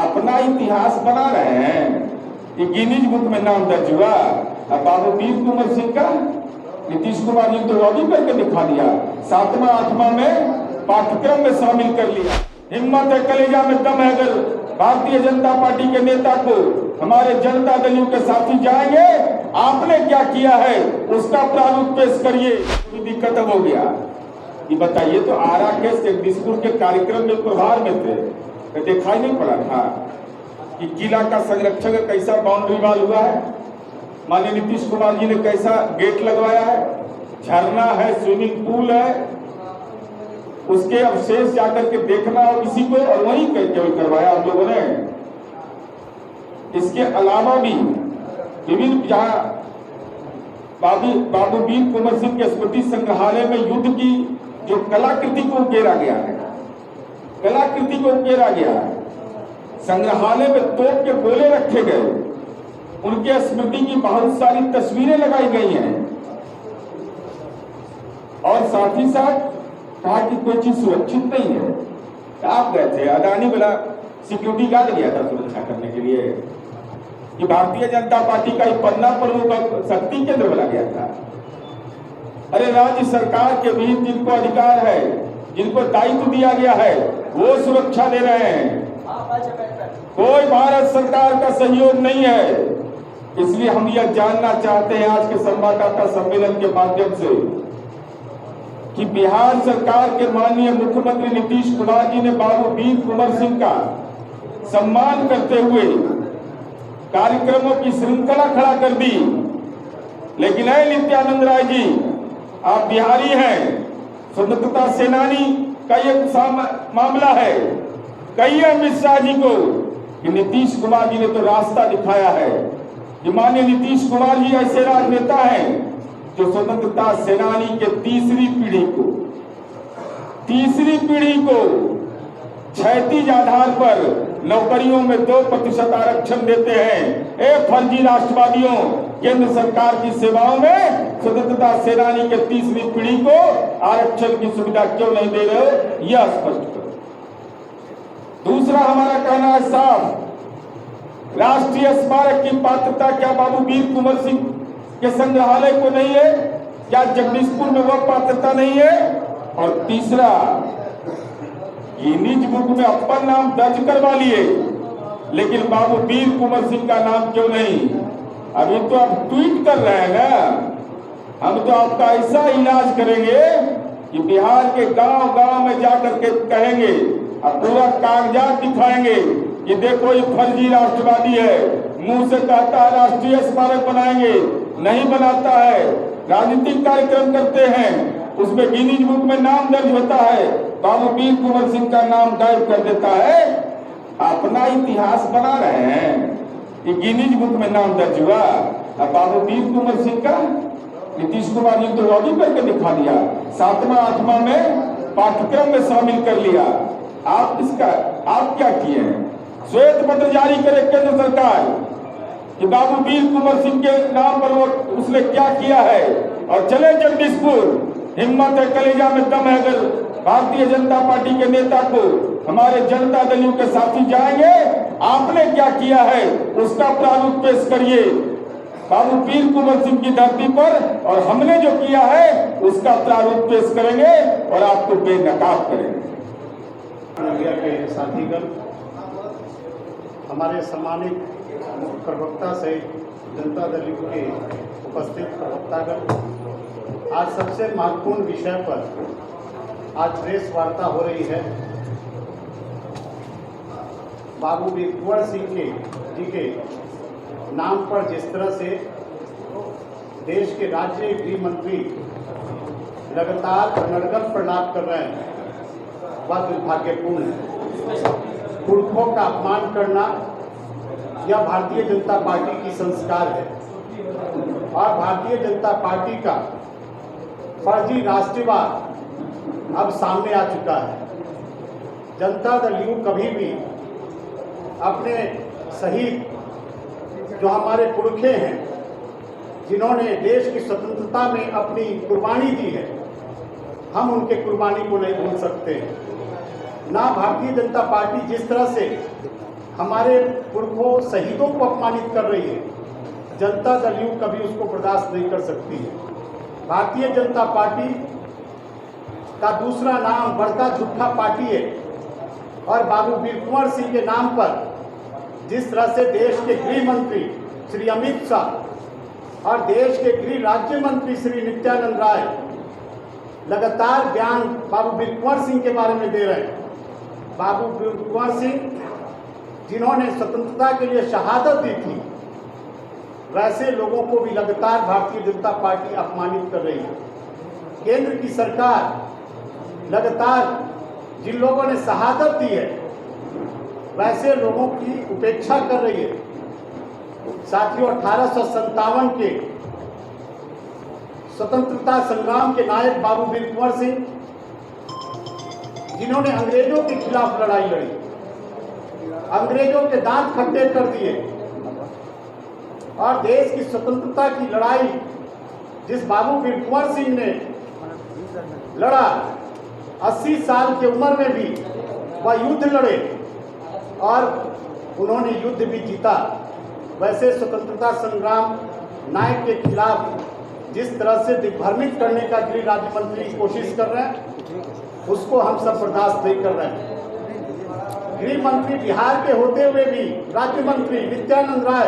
अपना इतिहास बना रहे हैं। ये गिनीज बुक में नाम दर्ज हुआ। अब बाबू वीर कुंवर सिंह का नीतीश कुमार जी तो लॉबी करके दिखा दिया, 7वां 8वां में पाठ्यक्रम में शामिल कर लिया। हिम्मत है, कलेजा में दम है। अगर भारतीय जनता पार्टी के नेता को हमारे जनता दलियों के साथी जाएंगे, आपने क्या किया है उसका प्रारूप पेश करिए। दिक्कत हो गया ये बताइए। तो आरा के जगदीशपुर के कार्यक्रम में प्रभार में थे, तो दिखाई नहीं पड़ा था कि किला का संरक्षण का कैसा बाउंड्री वाल हुआ है, माननीय नीतीश कुमार जी ने कैसा गेट लगवाया है, झरना है, स्विमिंग पूल है, उसके अवशेष जाकर के देखना हो किसी को, और वहीं करवाया हम लोगों ने। इसके अलावा भी विभिन्न जहां बाबू वीर कुंवर सिंह के स्मृति संग्रहालय में युद्ध की जो कलाकृति को उकेरा गया है, कलाकृति को उकेरा गया है, संग्रहालय में तोप के गोले रखे गए, उनके स्मृति की बहुत सारी तस्वीरें लगाई गई हैं। और साथ ही साथ कहा कि कोई चीज सुरक्षित नहीं है। आप गए थे, अदानी वाला सिक्योरिटी गार्ड गया था सुरक्षा करने के लिए, कि भारतीय जनता पार्टी का एक पन्ना प्रमुख शक्ति केंद्र बना गया था। अरे राज्य सरकार के भी जिनको अधिकार है, जिनको दायित्व दिया गया है, वो सुरक्षा दे रहे हैं। कोई भारत सरकार का सहयोग नहीं है। इसलिए हम यह जानना चाहते हैं आज के संवाददाता सम्मेलन के माध्यम से कि बिहार सरकार के माननीय मुख्यमंत्री नीतीश कुमार जी ने बाबू वीर कुंवर सिंह का सम्मान करते हुए कार्यक्रमों की श्रृंखला खड़ा कर दी। लेकिन नित्यानंद राय जी, आप बिहारी हैं, स्वतंत्रता सेनानी का एक मामला है। कई अमित शाह जी को कि नीतीश कुमार जी ने तो रास्ता दिखाया है कि माननीय नीतीश कुमार जी ऐसे राजनेता हैं जो स्वतंत्रता सेनानी के तीसरी पीढ़ी को क्षैतिज आधार पर नौकरियों में 2% आरक्षण देते हैं। फर्जी राष्ट्रवादियों, केंद्र सरकार की सेवाओं में स्वतंत्रता सेनानी के तीसरी पीढ़ी को आरक्षण की सुविधा क्यों नहीं दे रहे हो, यह स्पष्ट करो। दूसरा हमारा कहना है साफ, राष्ट्रीय स्मारक की पात्रता क्या बाबू वीर कुंवर सिंह के संग्रहालय को नहीं है? क्या जगदीशपुर में वह पात्रता नहीं है? और तीसरा, गिनीज बुक में अपना नाम दर्ज करवा लिए, लेकिन बाबू वीर कुंवर सिंह का नाम क्यों नहीं? अभी तो आप ट्वीट कर रहे हैं ना, हम तो आपका ऐसा इलाज करेंगे कि बिहार के गांव-गांव में जाकर के कहेंगे, अब पूरा कागजात दिखाएंगे कि देखो ये फर्जी राष्ट्रवादी है, मुंह से कहता है राष्ट्रीय स्मारक बनाएंगे, नहीं बनाता है, राजनीतिक कार्यक्रम करते हैं, उसमें गिनीज बुक में नाम दर्ज होता है, बाबू वीर कुंवर सिंह का नाम गायब कर देता है। अपना इतिहास बना रहे हैं कि गिनीज बुक में नाम दर्ज हुआ। अब बाबू वीर कुंवर सिंह का नीतीश कुमार जी तो लॉबी करके दिखा दिया, 7वां 8वां में पाठ्यक्रम में शामिल कर लिया। आप क्या किए हैं? श्वेत पत्र जारी करे केंद्र सरकार कि बाबू वीर कुंवर सिंह के नाम पर वो उसने क्या किया है, और चले जगदीशपुर। हिम्मत है, कलेजा में दम है। अगर भारतीय जनता पार्टी के नेता को हमारे जनता दलियों के साथी जाएंगे, आपने क्या किया है उसका प्रारूप पेश करिए बाबू वीर कुंवर सिंह की धरती पर, और हमने जो किया है उसका प्रारूप पेश करेंगे और आपको बेनकाब करेंगे। मीडिया के साथीगण, हमारे सम्मानित प्रवक्ता सहित जनता दल के उपस्थित प्रवक्तागण, आज सबसे महत्वपूर्ण विषय पर आज प्रेस वार्ता हो रही है। बाबू वीर कुंवर सिंह जी के नाम पर जिस तरह से देश के राज्य गृह मंत्री लगातार अनर्गल प्रलाप कर रहे हैं, वह दुर्भाग्यपूर्ण है। पुरखों का अपमान करना यह भारतीय जनता पार्टी की संस्कार है, और भारतीय जनता पार्टी का फर्जी राष्ट्रवाद अब सामने आ चुका है। जनता दल यू कभी भी अपने शहीद जो हमारे पुरखे हैं, जिन्होंने देश की स्वतंत्रता में अपनी कुर्बानी दी है, हम उनके कुर्बानी को नहीं भूल सकते हैं। ना भारतीय जनता पार्टी जिस तरह से हमारे पुरखों शहीदों को अपमानित कर रही है, जनता दल यू कभी उसको बर्दाश्त नहीं कर सकती है। भारतीय जनता पार्टी का दूसरा नाम बड़का झूठा पार्टी है और बाबू वीर कुंवर सिंह के नाम पर जिस तरह से देश के गृह मंत्री श्री अमित शाह और देश के गृह राज्य मंत्री श्री नित्यानंद राय लगातार बयान बाबू वीर कुंवर सिंह के बारे में दे रहे हैं। बाबू वीर कुंवर सिंह जिन्होंने स्वतंत्रता के लिए शहादत दी थी, वैसे लोगों को भी लगातार भारतीय जनता पार्टी अपमानित कर रही है। केंद्र की सरकार लगातार जिन लोगों ने शहादत दी है, वैसे लोगों की उपेक्षा कर रही है। साथियों, 1857 के स्वतंत्रता संग्राम के नायक बाबू वीर कुंवर सिंह, जिन्होंने अंग्रेजों के खिलाफ लड़ाई लड़ी, अंग्रेजों के दांत खट्टे कर दिए और देश की स्वतंत्रता की लड़ाई जिस बाबू वीर कुंवर सिंह ने लड़ा, 80 साल की उम्र में भी वह युद्ध लड़े और उन्होंने युद्ध भी जीता। वैसे स्वतंत्रता संग्राम नायक के खिलाफ जिस तरह से दिग्भ्रमित करने का गृह राज्य मंत्री कोशिश कर रहे हैं, उसको हम सब बर्दाश्त नहीं कर रहे हैं। गृह मंत्री बिहार के होते हुए भी राज्य मंत्री नित्यानंद राय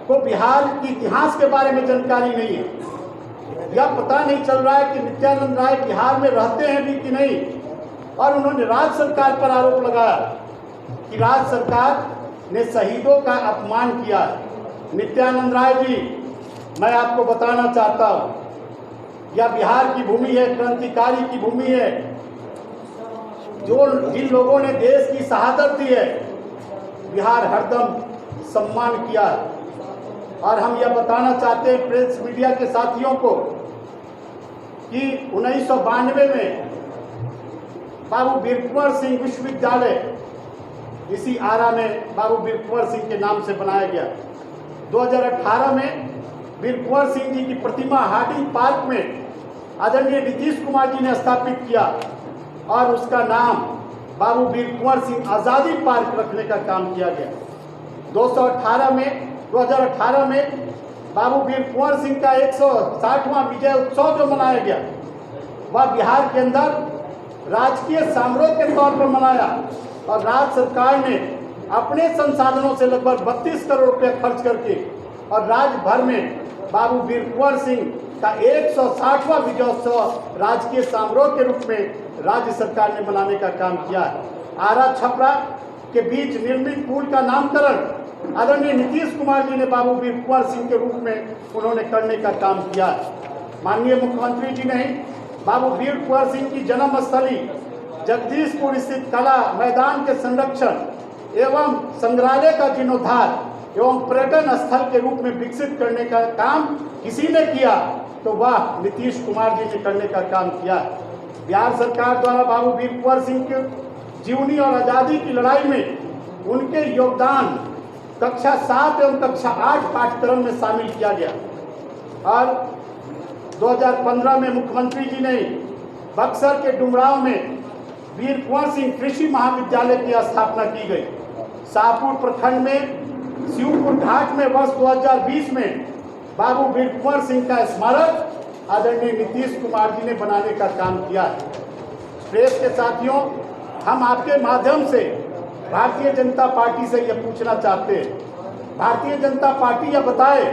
को बिहार के इतिहास के बारे में जानकारी नहीं है। यह पता नहीं चल रहा है कि नित्यानंद राय बिहार में रहते हैं भी कि नहीं। और उन्होंने राज्य सरकार पर आरोप लगाया कि राज्य सरकार ने शहीदों का अपमान किया। नित्यानंद राय जी, मैं आपको बताना चाहता हूँ, यह बिहार की भूमि है, क्रांतिकारी की भूमि है। जिन लोगों ने देश की शहादत दी है, बिहार हरदम सम्मान किया है। और हम यह बताना चाहते हैं प्रेस मीडिया के साथियों को कि 1992 में बाबू वीर कुंवर सिंह विश्वविद्यालय इसी आरा में बाबू वीर कुंवर सिंह के नाम से बनाया गया। 2018 में वीर कुंवर सिंह जी की प्रतिमा हार्डिंग पार्क में आदरणीय नीतीश कुमार जी ने स्थापित किया और उसका नाम बाबू वीर कुंवर सिंह आज़ादी पार्क रखने का काम किया गया। 2018 में बाबू वीर कुंवर सिंह का 160वां विजय उत्सव जो मनाया गया, वह बिहार के अंदर राजकीय समारोह के तौर पर मनाया और राज्य सरकार ने अपने संसाधनों से लगभग 32 करोड़ रुपए खर्च करके और राज्य भर में बाबू वीर कुंवर सिंह का 160वां विजयोत्सव राजकीय समारोह के रूप में राज्य सरकार ने मनाने का काम किया है। आरा छपरा के बीच निर्मित पुल का नामकरण आदरणीय नीतीश कुमार जी ने बाबू वीर कुंवर सिंह के रूप में उन्होंने करने का काम किया है। माननीय मुख्यमंत्री जी ने बाबू वीर कुंवर सिंह की जन्मस्थली जगदीशपुर स्थित कला मैदान के संरक्षण एवं संग्रहालय का जीर्णोद्धार एवं पर्यटन स्थल के रूप में विकसित करने का काम किसी ने किया तो वह नीतीश कुमार जी ने करने का काम किया। बिहार सरकार द्वारा बाबू वीर कुंवर सिंह के जीवनी और आज़ादी की लड़ाई में उनके योगदान कक्षा 7 एवं कक्षा 8 पाठ्यक्रम में शामिल किया गया और 2015 में मुख्यमंत्री जी ने बक्सर के डुमरांव में वीर कुंवर सिंह कृषि महाविद्यालय की स्थापना की गई। शाहपुर प्रखंड में शिवपुर घाट में वर्ष 2020 में बाबू वीर कुंवर सिंह का स्मारक आदरणीय नीतीश कुमार जी ने बनाने का काम किया है। प्रेस के साथियों, हम आपके माध्यम से भारतीय जनता पार्टी से यह पूछना चाहते हैं, भारतीय जनता पार्टी यह बताए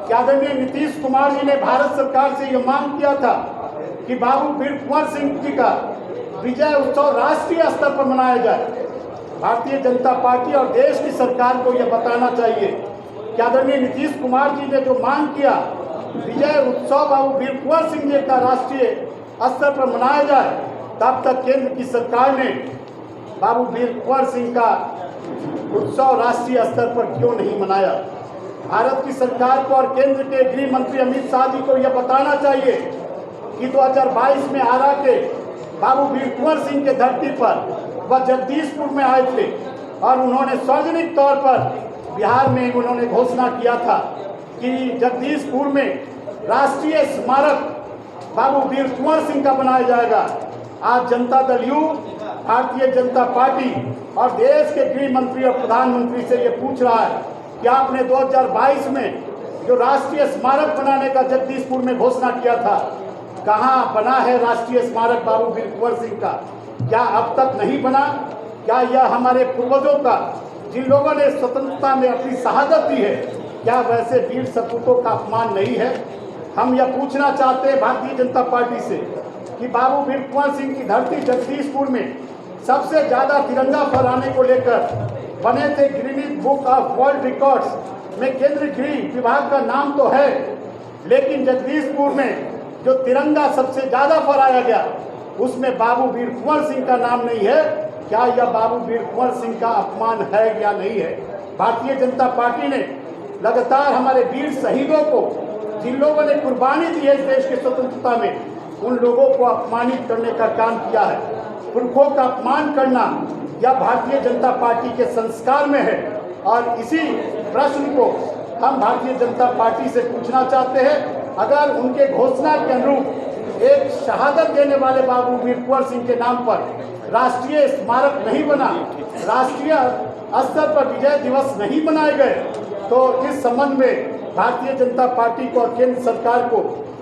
कि आदरणीय नीतीश कुमार जी ने भारत सरकार से यह मांग किया था कि बाबू वीर कुंवर सिंह जी का विजय उत्सव राष्ट्रीय स्तर पर मनाया जाए। भारतीय जनता पार्टी और देश की सरकार को यह बताना चाहिए कि आदरणीय नीतीश कुमार जी ने जो मांग किया विजय उत्सव बाबू वीर कुंवर सिंह जी का राष्ट्रीय स्तर पर मनाया जाए, तब तक केंद्र की सरकार ने बाबू वीर कुंवर सिंह का उत्सव राष्ट्रीय स्तर पर क्यों नहीं मनाया। भारत की सरकार को और केंद्र के गृह मंत्री अमित शाह जी को यह बताना चाहिए कि 2022 में आरा के बाबू वीर कुंवर सिंह के धरती पर वह जगदीशपुर में आए थे और उन्होंने सार्वजनिक तौर पर बिहार में उन्होंने घोषणा किया था कि जगदीशपुर में राष्ट्रीय स्मारक बाबू वीर कुंवर सिंह का बनाया जाएगा। आज जनता दल यू भारतीय जनता पार्टी और देश के गृह मंत्री और प्रधानमंत्री से ये पूछ रहा है कि आपने 2022 में जो राष्ट्रीय स्मारक बनाने का जगदीशपुर में घोषणा किया था, कहाँ बना है राष्ट्रीय स्मारक बाबू वीर कुंवर सिंह का? क्या अब तक नहीं बना? क्या यह हमारे पूर्वजों का, जिन लोगों ने स्वतंत्रता में अपनी शहादत दी है, क्या वैसे वीर सपूतों का अपमान नहीं है? हम यह पूछना चाहते हैं भारतीय जनता पार्टी से कि बाबू वीर कुंवर सिंह की धरती जगदीशपुर में सबसे ज्यादा तिरंगा फहराने को लेकर बने थे Guinness book of world records में केंद्रीय गृह विभाग का नाम तो है, लेकिन जगदीशपुर में जो तिरंगा सबसे ज्यादा फहराया गया उसमें बाबू वीर कुंवर सिंह का नाम नहीं है। क्या यह बाबू वीर कुंवर सिंह का अपमान है या नहीं है? भारतीय जनता पार्टी ने लगातार हमारे वीर शहीदों को, जिन लोगों ने कुर्बानी दी है इस देश की स्वतंत्रता में, उन लोगों को अपमानित करने का काम किया है। पुरखों का अपमान करना यह भारतीय जनता पार्टी के संस्कार में है और इसी प्रश्न को हम भारतीय जनता पार्टी से पूछना चाहते हैं। अगर उनके घोषणा के अनुरूप एक शहादत देने वाले बाबू वीर कुंवर सिंह के नाम पर राष्ट्रीय स्मारक नहीं बना, राष्ट्रीय स्तर पर विजय दिवस नहीं बनाए गए, तो इस संबंध में भारतीय जनता पार्टी को और केंद्र सरकार को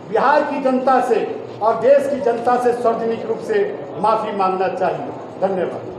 बिहार की जनता से और देश की जनता से सार्वजनिक रूप से माफी मांगना चाहिए। धन्यवाद।